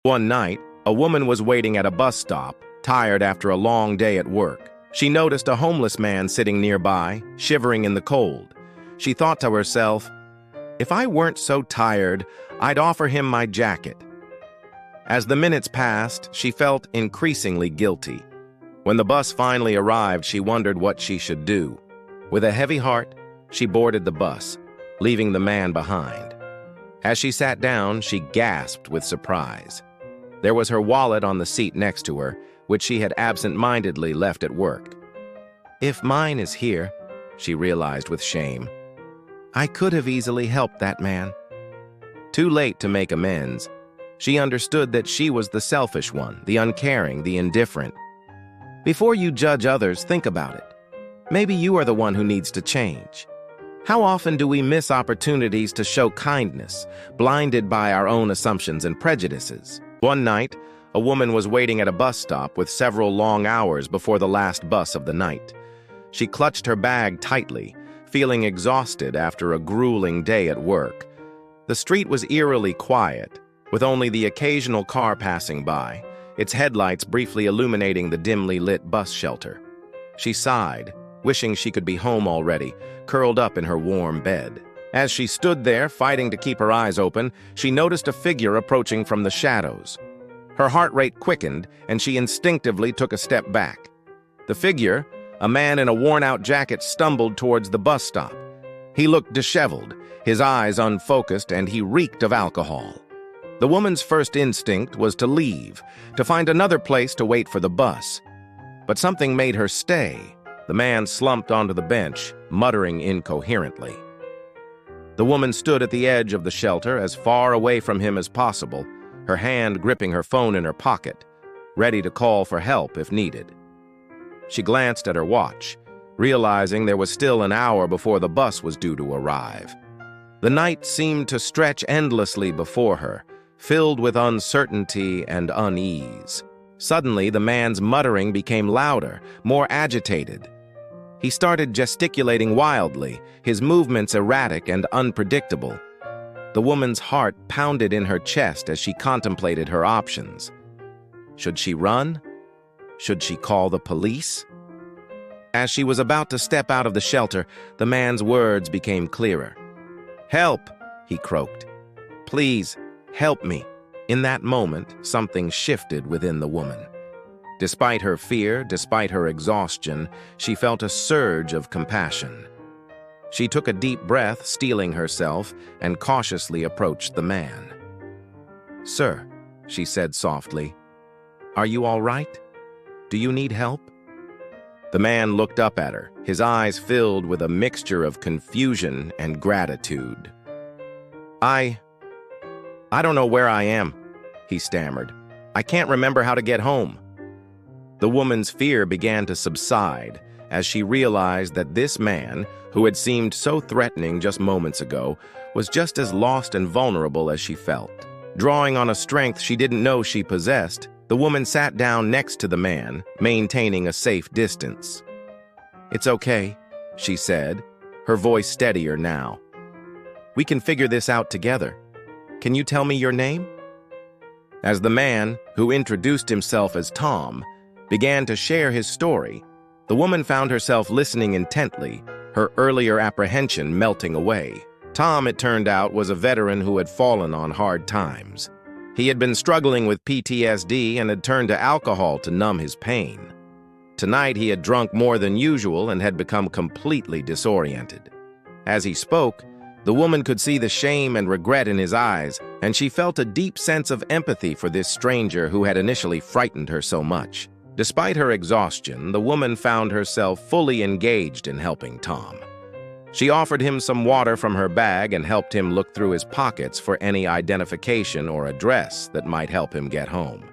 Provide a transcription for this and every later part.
One night, a woman was waiting at a bus stop, tired after a long day at work. She noticed a homeless man sitting nearby, shivering in the cold. She thought to herself, "If I weren't so tired, I'd offer him my jacket." As the minutes passed, she felt increasingly guilty. When the bus finally arrived, she wondered what she should do. With a heavy heart, she boarded the bus, leaving the man behind. As she sat down, she gasped with surprise. There was her wallet on the seat next to her, which she had absent-mindedly left at work. "If mine is here," she realized with shame, "I could have easily helped that man." Too late to make amends, she understood that she was the selfish one, the uncaring, the indifferent. Before you judge others, think about it. Maybe you are the one who needs to change. How often do we miss opportunities to show kindness, blinded by our own assumptions and prejudices? One night, a woman was waiting at a bus stop with several long hours before the last bus of the night. She clutched her bag tightly, feeling exhausted after a grueling day at work. The street was eerily quiet, with only the occasional car passing by, its headlights briefly illuminating the dimly lit bus shelter. She sighed, wishing she could be home already, curled up in her warm bed. As she stood there, fighting to keep her eyes open, she noticed a figure approaching from the shadows. Her heart rate quickened, and she instinctively took a step back. The figure, a man in a worn-out jacket, stumbled towards the bus stop. He looked disheveled, his eyes unfocused, and he reeked of alcohol. The woman's first instinct was to leave, to find another place to wait for the bus. But something made her stay. The man slumped onto the bench, muttering incoherently. The woman stood at the edge of the shelter, as far away from him as possible, her hand gripping her phone in her pocket, ready to call for help if needed. She glanced at her watch, realizing there was still an hour before the bus was due to arrive. The night seemed to stretch endlessly before her, filled with uncertainty and unease. Suddenly, the man's muttering became louder, more agitated. He started gesticulating wildly, his movements erratic and unpredictable. The woman's heart pounded in her chest as she contemplated her options. Should she run? Should she call the police? As she was about to step out of the shelter, the man's words became clearer. "Help!" he croaked. "Please, help me." In that moment, something shifted within the woman. Despite her fear, despite her exhaustion, she felt a surge of compassion. She took a deep breath, steeling herself, and cautiously approached the man. "Sir," she said softly, "are you all right? Do you need help?" The man looked up at her, his eyes filled with a mixture of confusion and gratitude. I don't know where I am," he stammered. "I can't remember how to get home." The woman's fear began to subside as she realized that this man, who had seemed so threatening just moments ago, was just as lost and vulnerable as she felt. Drawing on a strength she didn't know she possessed, the woman sat down next to the man, maintaining a safe distance. "It's okay," she said, her voice steadier now. "We can figure this out together. Can you tell me your name?" As the man, who introduced himself as Tom, began to share his story, the woman found herself listening intently, her earlier apprehension melting away. Tom, it turned out, was a veteran who had fallen on hard times. He had been struggling with PTSD and had turned to alcohol to numb his pain. Tonight, he had drunk more than usual and had become completely disoriented. As he spoke, the woman could see the shame and regret in his eyes, and she felt a deep sense of empathy for this stranger who had initially frightened her so much. Despite her exhaustion, the woman found herself fully engaged in helping Tom. She offered him some water from her bag and helped him look through his pockets for any identification or address that might help him get home.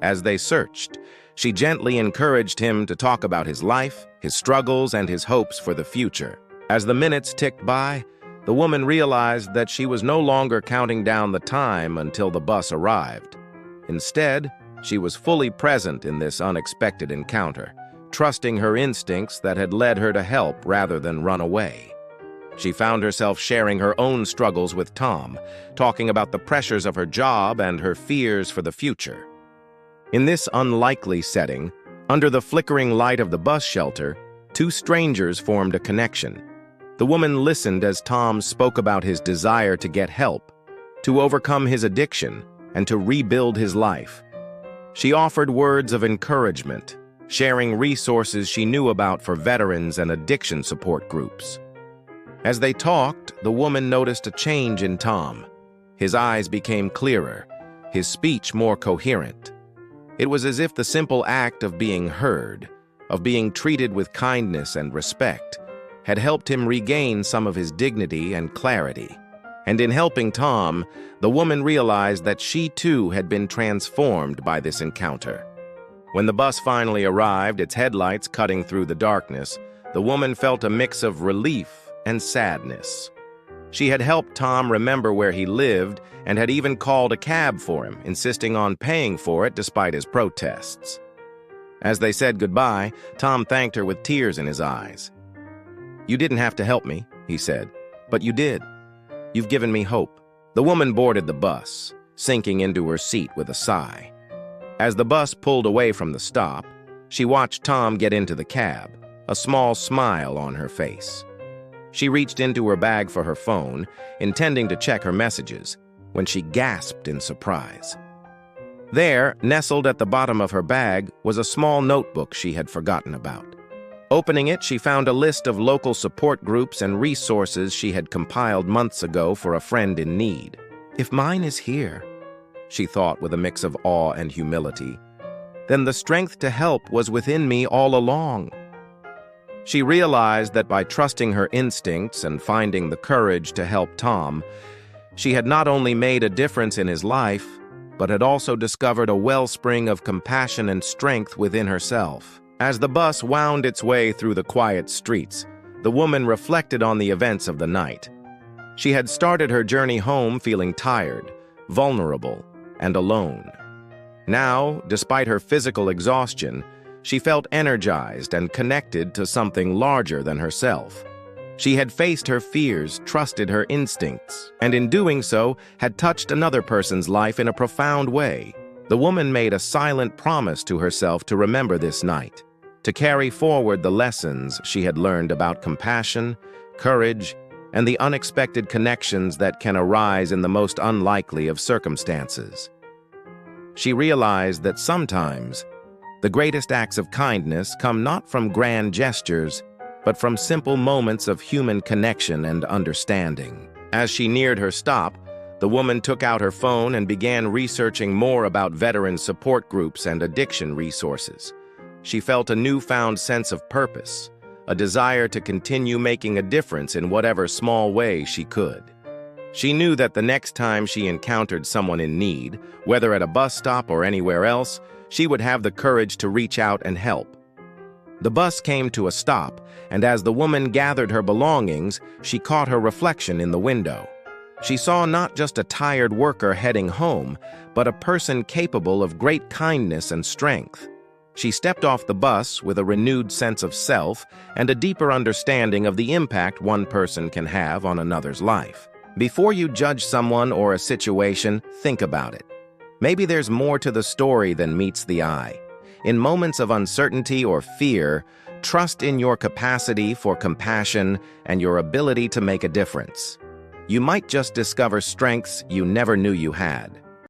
As they searched, she gently encouraged him to talk about his life, his struggles, and his hopes for the future. As the minutes ticked by, the woman realized that she was no longer counting down the time until the bus arrived. Instead, she was fully present in this unexpected encounter, trusting her instincts that had led her to help rather than run away. She found herself sharing her own struggles with Tom, talking about the pressures of her job and her fears for the future. In this unlikely setting, under the flickering light of the bus shelter, two strangers formed a connection. The woman listened as Tom spoke about his desire to get help, to overcome his addiction, and to rebuild his life. She offered words of encouragement, sharing resources she knew about for veterans and addiction support groups. As they talked, the woman noticed a change in Tom. His eyes became clearer, his speech more coherent. It was as if the simple act of being heard, of being treated with kindness and respect, had helped him regain some of his dignity and clarity. And in helping Tom, the woman realized that she too had been transformed by this encounter. When the bus finally arrived, its headlights cutting through the darkness, the woman felt a mix of relief and sadness. She had helped Tom remember where he lived and had even called a cab for him, insisting on paying for it despite his protests. As they said goodbye, Tom thanked her with tears in his eyes. "You didn't have to help me," he said, "but you did. You've given me hope." The woman boarded the bus, sinking into her seat with a sigh. As the bus pulled away from the stop, she watched Tom get into the cab, a small smile on her face. She reached into her bag for her phone, intending to check her messages, when she gasped in surprise. There, nestled at the bottom of her bag, was a small notebook she had forgotten about. Opening it, she found a list of local support groups and resources she had compiled months ago for a friend in need. "If mine is here," she thought with a mix of awe and humility, "then the strength to help was within me all along." She realized that by trusting her instincts and finding the courage to help Tom, she had not only made a difference in his life, but had also discovered a wellspring of compassion and strength within herself. As the bus wound its way through the quiet streets, the woman reflected on the events of the night. She had started her journey home feeling tired, vulnerable, and alone. Now, despite her physical exhaustion, she felt energized and connected to something larger than herself. She had faced her fears, trusted her instincts, and in doing so, had touched another person's life in a profound way. The woman made a silent promise to herself to remember this night, to carry forward the lessons she had learned about compassion, courage, and the unexpected connections that can arise in the most unlikely of circumstances. She realized that sometimes the greatest acts of kindness come not from grand gestures, but from simple moments of human connection and understanding. As she neared her stop, the woman took out her phone and began researching more about veteran support groups and addiction resources. She felt a newfound sense of purpose, a desire to continue making a difference in whatever small way she could. She knew that the next time she encountered someone in need, whether at a bus stop or anywhere else, she would have the courage to reach out and help. The bus came to a stop, and as the woman gathered her belongings, she caught her reflection in the window. She saw not just a tired worker heading home, but a person capable of great kindness and strength. She stepped off the bus with a renewed sense of self and a deeper understanding of the impact one person can have on another's life. Before you judge someone or a situation, think about it. Maybe there's more to the story than meets the eye. In moments of uncertainty or fear, trust in your capacity for compassion and your ability to make a difference. You might just discover strengths you never knew you had.